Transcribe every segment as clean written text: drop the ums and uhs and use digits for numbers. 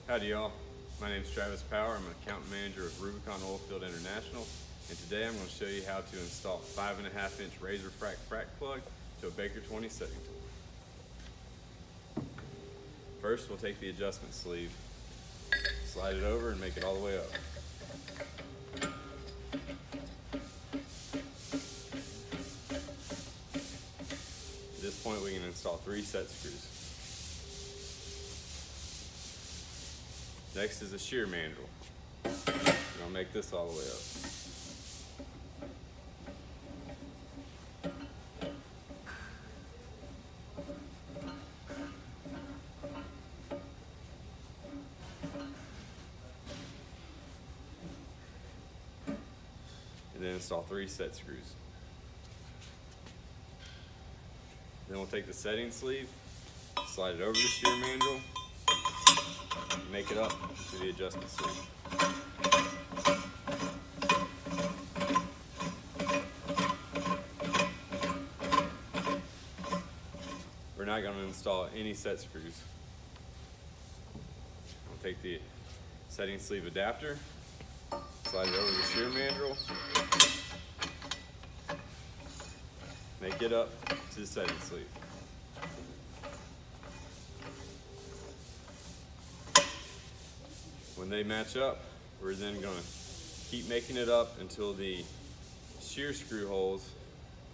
Howdy y'all, my name is Travis Power. I'm an account manager of Rubicon Oilfield International, and today I'm going to show you how to install 5.5 inch RzrFRAC frac plug to a Baker 20 setting tool. First we'll take the adjustment sleeve, slide it over and make it all the way up. At this point we can install 3 set screws. Next is a shear mandrel. And I'll make this all the way up. And then install 3 set screws. Then we'll take the setting sleeve, slide it over the shear mandrel, make it up to the adjustment sleeve. We're not going to install any set screws. I'll take the setting sleeve adapter, slide it over the shear mandrel, make it up to the setting sleeve. When they match up, we're then going to keep making it up until the shear screw holes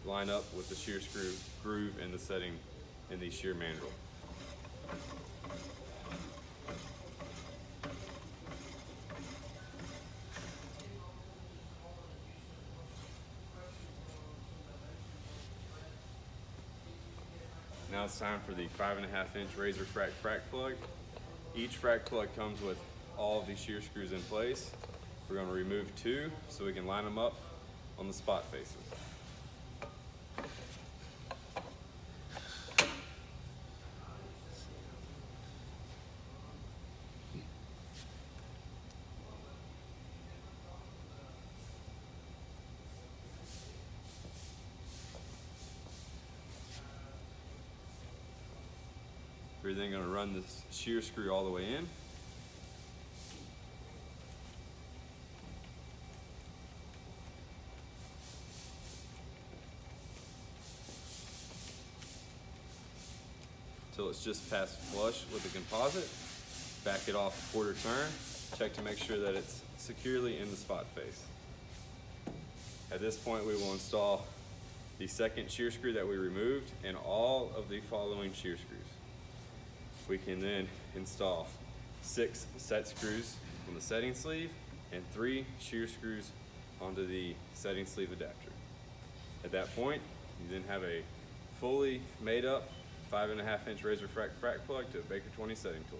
line up with the shear screw groove in the setting in the shear mandrel. Now it's time for the 5.5 inch RzrFRAC frac plug. Each frac plug comes with all of these shear screws in place. We're going to remove 2 so we can line them up on the spot faces. We're then going to run this shear screw all the way in. Until it's just past flush with the composite. Back it off a 1/4 turn. Check to make sure that it's securely in the spot face. At this point we will install the second shear screw that we removed and all of the following shear screws. We can then install 6 set screws on the setting sleeve and 3 shear screws onto the setting sleeve adapter. At that point, you then have a fully made up 5.5 inch RzrFRAC frac plug to a Baker 20 setting tool.